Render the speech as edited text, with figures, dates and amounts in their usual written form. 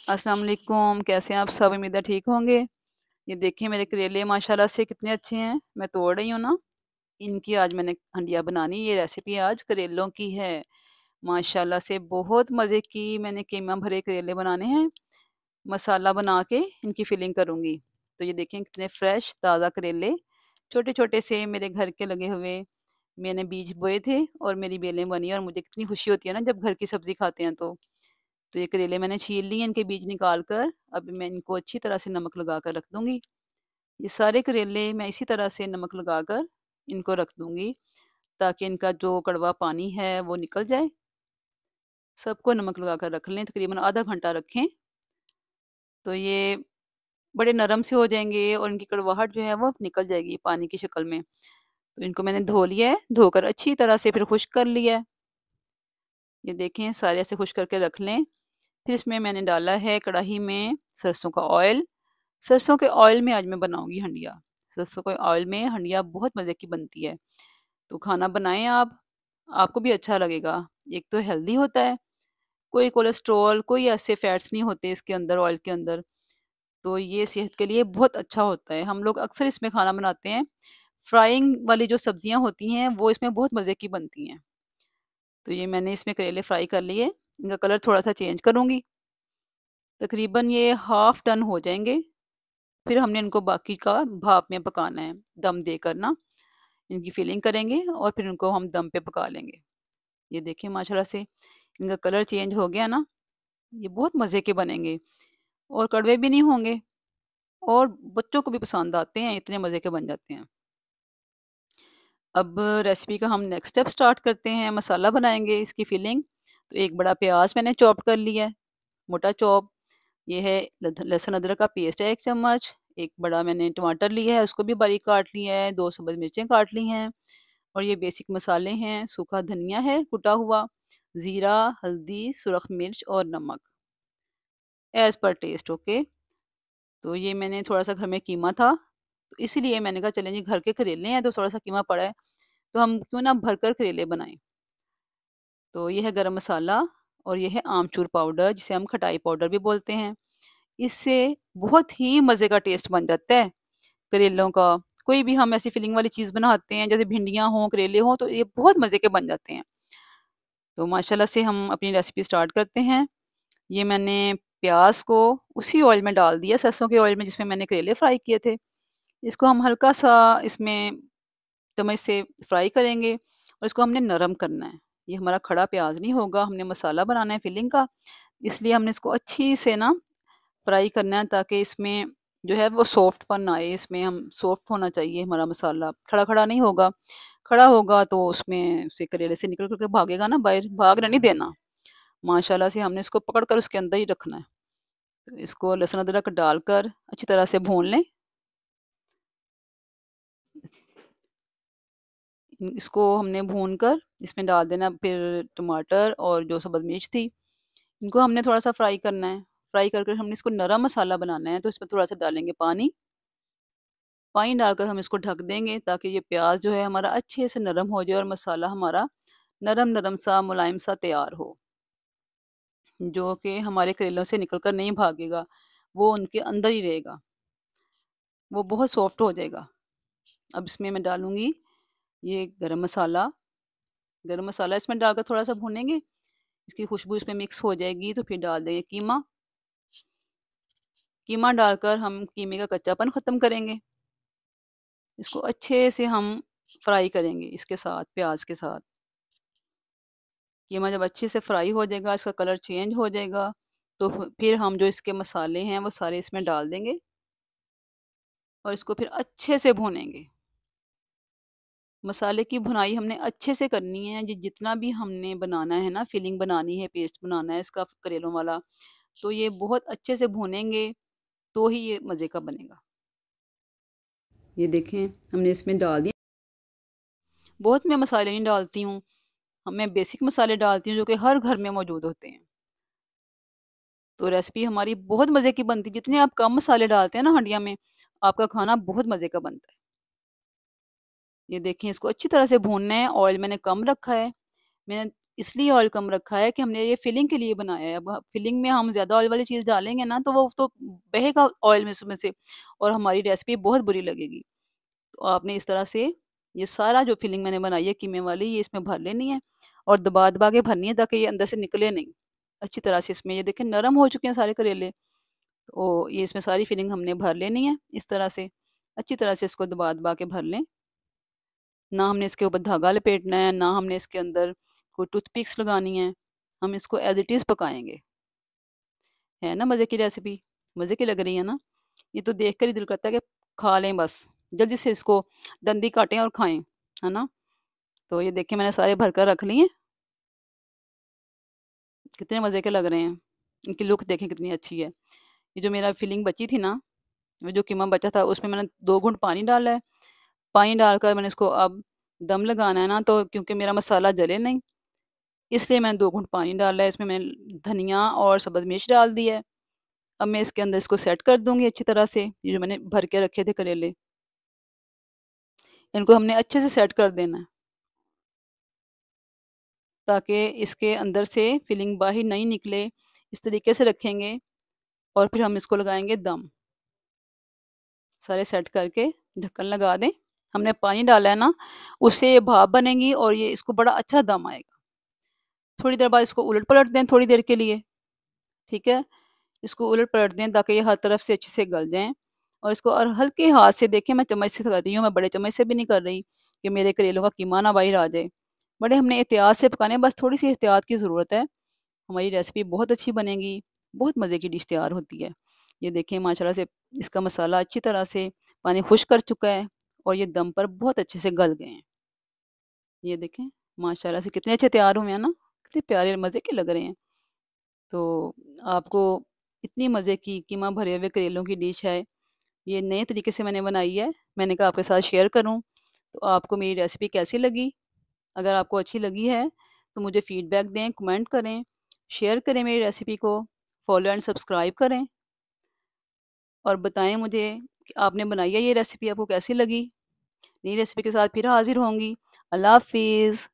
अस्सलाम वालेकुम, कैसे हैं आप सब? उम्मीद है ठीक होंगे। ये देखिए मेरे करेले माशाल्लाह से कितने अच्छे हैं, मैं तोड़ रही हूँ ना, इनकी आज मैंने हंडिया बनानी। ये रेसिपी आज करेलों की है। माशाल्लाह से बहुत मज़े की मैंने कीमा भरे करेले बनाने हैं। मसाला बना के इनकी फिलिंग करूँगी। तो ये देखें कितने फ्रेश ताज़ा करेले, छोटे-छोटे से मेरे घर के लगे हुए। मैंने बीज बोए थे और मेरी बेलें बनी और मुझे कितनी खुशी होती है ना जब घर की सब्ज़ी खाते हैं तो। तो ये करेले मैंने छील लिए, इनके बीज निकाल कर अब मैं इनको अच्छी तरह से नमक लगा कर रख दूँगी। ये सारे करेले मैं इसी तरह से नमक लगा कर इनको रख दूँगी, ताकि इनका जो कड़वा पानी है वो निकल जाए। सबको नमक लगा कर रख लें, तकरीबन आधा घंटा रखें, तो ये बड़े नरम से हो जाएँगे और इनकी कड़वाहट जो है वो निकल जाएगी पानी की शक्ल में। तो इनको मैंने धो लिया है, धोकर अच्छी तरह से फिर खुश्क कर लिया है। ये देखें सारे ऐसे खुश्क करके रख लें। फिर इसमें मैंने डाला है कढ़ाई में सरसों का ऑयल। सरसों के ऑयल में आज मैं बनाऊँगी हंडिया। सरसों के ऑयल में हंडिया बहुत मज़े की बनती है। तो खाना बनाएँ आप, आपको भी अच्छा लगेगा। एक तो हेल्दी होता है, कोई कोलेस्ट्रॉल, कोई ऐसे फैट्स नहीं होते इसके अंदर ऑयल के अंदर। तो ये सेहत के लिए बहुत अच्छा होता है। हम लोग अक्सर इसमें खाना बनाते हैं। फ्राइंग वाली जो सब्जियाँ होती हैं, वो इसमें बहुत मज़े की बनती हैं। तो ये मैंने इसमें करेले फ्राई कर लिए। इनका कलर थोड़ा-सा चेंज करूँगी। तकरीबन ये हाफ़ डन हो जाएँगे। फिर हमने इनको बाकी का भाप में पकाना है, दम देकर ना, इनकी फिलिंग करेंगे और फिर इनको हम दम पे पका लेंगे। ये देखिए माशाल्लाह से इनका कलर चेंज हो गया ना, ये बहुत मज़े के बनेंगे और कड़वे भी नहीं होंगे और बच्चों को भी पसंद आते हैं, इतने मज़े के बन जाते हैं। अब रेसिपी का हम नेक्स्ट स्टेप स्टार्ट करते हैं, मसाला बनाएँगे इसकी फिलिंग। तो एक बड़ा प्याज़ मैंने चॉप कर लिया है, मोटा चॉप। ये है लहसुन अदरक का पेस्ट है 1 चम्मच। एक बड़ा मैंने टमाटर लिया है, उसको भी बारीक काट लिया है, 2 सब्ज़ मिर्चें काट ली हैं और ये बेसिक मसाले हैं, सूखा धनिया है कुटा हुआ, ज़ीरा, हल्दी, सुरख मिर्च और नमक एज़ पर टेस्ट, ओके। तो ये मैंने थोड़ा-सा घर में कीमा था, तो इसीलिए मैंने कहा चलें जी घर के करेले हैं तो थोड़ा-सा कीमा पड़ा है, तो हम क्यों ना भरकर करेले बनाएँ। तो ये है गरम मसाला और ये है आमचूर पाउडर, जिसे हम खटाई पाउडर भी बोलते हैं। इससे बहुत ही मज़े का टेस्ट बन जाता है करेलों का। कोई भी हम ऐसी फिलिंग वाली चीज़ बनाते हैं, जैसे भिंडियाँ हों, करेले हों, तो ये बहुत मज़े के बन जाते हैं। तो माशाल्लाह से हम अपनी रेसिपी स्टार्ट करते हैं। ये मैंने प्याज़ को उसी ऑयल में डाल दिया, सरसों के ऑयल में जिसमें मैंने करेले फ्राई किए थे। इसको हम हल्का-सा इसमें चम्मच से फ्राई करेंगे और इसको हमने नरम करना है। ये हमारा खड़ा प्याज़ नहीं होगा, हमने मसाला बनाना है फिलिंग का, इसलिए हमने इसको अच्छी से ना फ्राई करना है, ताकि इसमें जो है वो सॉफ्टपन आए। इसमें हम सॉफ्ट होना चाहिए हमारा मसाला, खड़ा-खड़ा नहीं होगा। खड़ा होगा तो उसमें से करेले से निकल कर के भागेगा ना बाहर, भागने नहीं देना। माशाल्लाह से हमने इसको पकड़ कर उसके अंदर ही रखना है। तो इसको लहसुन अदरक डालकर अच्छी तरह से भून लें। इसको हमने भून कर इसमें डाल देना फिर टमाटर और जो सब्ज़ मिर्च थी, इनको हमने थोड़ा-सा फ्राई करना है। फ्राई कर कर हमने इसको नरम मसाला बनाना है, तो इसमें थोड़ा-सा डालेंगे पानी। पानी डालकर हम इसको ढक देंगे, ताकि ये प्याज़ जो है हमारा अच्छे से नरम हो जाए और मसाला हमारा नरम-नरम सा, मुलायम सा तैयार हो, जो कि हमारे करेलों से निकल कर नहीं भागेगा, वो उनके अंदर ही रहेगा, वो बहुत सॉफ्ट हो जाएगा। अब इसमें मैं डालूँगी ये गरम मसाला इसमें डालकर थोड़ा-सा भूनेंगे, इसकी खुशबू इसमें मिक्स हो जाएगी तो फिर डाल देंगे कीमा। कीमा डालकर हम कीमे का कच्चापन ख़त्म करेंगे। इसको अच्छे से हम फ्राई करेंगे इसके साथ, प्याज़ के साथ। कीमा जब अच्छे से फ्राई हो जाएगा, इसका कलर चेंज हो जाएगा, तो फिर हम जो इसके मसाले हैं वो सारे इसमें डाल देंगे और इसको फिर अच्छे से भूनेंगे। मसाले की भुनाई हमने अच्छे से करनी है, जितना भी हमने बनाना है ना, फिलिंग बनानी है, पेस्ट बनाना है इसका करेलों वाला, तो ये बहुत अच्छे से भूनेंगे, तो ही ये मज़े का बनेगा। ये देखें हमने इसमें डाल दिया। बहुत मैं मसाले नहीं डालती हूँ, मैं बेसिक मसाले डालती हूँ जो कि हर घर में मौजूद होते हैं। तो रेसिपी हमारी बहुत मज़े की बनती है, जितने आप कम मसाले डालते हैं ना हंडिया में, आपका खाना बहुत मज़े का बनता है। ये देखें इसको अच्छी तरह से भूनना है, ऑयल मैंने कम रखा है। मैंने इसलिए ऑयल कम रखा है कि हमने ये फिलिंग के लिए बनाया है। अब फिलिंग में हम ज़्यादा ऑयल वाली चीज़ डालेंगे ना, तो वो तो बहेगा ऑयल में उसमें से और हमारी रेसिपी बहुत बुरी लगेगी। तो आपने इस तरह से ये सारा जो फिलिंग मैंने बनाई है कीमे वाली, ये इसमें भर लेनी है और दबा-दबा के भरनी है ताकि ये अंदर से निकले नहीं। अच्छी तरह से इसमें ये देखें नरम हो चुके हैं सारे करेले। तो ये इसमें सारी फिलिंग हमने भर लेनी है इस तरह से। अच्छी तरह से इसको दबा-दबा के भर लें। ना हमने इसके ऊपर धागा लपेटना है, ना हमने इसके अंदर कोई टूथपिक्स लगानी है। हम इसको एज़ इट इज़ पकाएँगे। है ना मज़े की रेसिपी? मज़े की लग रही है ना? ये तो देखकर ही दिल करता है कि खा लें बस। जल्दी से इसको दंडी काटें और खाएँ, है ना? तो ये देखिए मैंने सारे भर कर रख लिए हैं। कितने मज़े के लग रहे हैं। इनकी लुक देखें कितनी अच्छी है। ये जो मेरा फिलिंग बची थी ना, वो जो कीमा बचा था उसमें मैंने 2 घूँट पानी डाला है। पानी डालकर मैंने इसको अब दम लगाना है ना, तो क्योंकि मेरा मसाला जले नहीं, इसलिए मैंने 2 घूँट पानी डाला है। इसमें मैंने धनिया और सब्ज़ मिर्च डाल दी है। अब मैं इसके अंदर इसको सेट कर दूँगी अच्छी तरह से, ये जो मैंने भर के रखे थे करेले, इनको हमने अच्छे से सेट कर देना है, ताकि इसके अंदर से फिलिंग बाहर नहीं निकले। इस तरीके से रखेंगे और फिर हम इसको लगाएँगे दम। सारे सेट करके ढक्कन लगा दें। हमने पानी डाला है ना, उससे ये भाप बनेगी और ये इसको बड़ा अच्छा दम आएगा। थोड़ी देर बाद इसको उलट-पलट दें थोड़ी देर के लिए, ठीक है? इसको उलट-पलट दें ताकि ये हर तरफ से अच्छे से गल जाएँ और इसको और हल्के हाथ से देखें, मैं चम्मच से कर रही हूँ, मैं बड़े चम्मच से भी नहीं कर रही कि मेरे करेलों का कीमा ना बाहर आ जाए। बड़े हमने एहतियात से पकाने हैं, बस थोड़ी-सी एहतियात की ज़रूरत है। हमारी रेसिपी बहुत अच्छी बनेगी, बहुत मज़े की डिश तैयार होती है। ये देखें माशाल्लाह से इसका मसाला अच्छी तरह से पानी खुश्क कर चुका है और ये दम पर बहुत अच्छे से गल गए हैं। ये देखें माशाल्लाह से कितने अच्छे तैयार हुए हैं ना, कितने प्यारे मज़े के लग रहे हैं। तो आपको इतनी मज़े की कीमा भरे हुए करेलों की डिश है, ये नए तरीके से मैंने बनाई है। मैंने कहा आपके साथ शेयर करूँ। तो आपको मेरी रेसिपी कैसी लगी? अगर आपको अच्छी लगी है, तो मुझे फ़ीडबैक दें, कमेंट करें, शेयर करें मेरी रेसिपी को, फ़ॉलो एंड सब्सक्राइब करें और बताएँ मुझे कि आपने बनाई है ये रेसिपी आपको कैसी लगी? नई रेसिपी के साथ फिर हाज़िर होंगी। अल्लाह हाफ़िज़।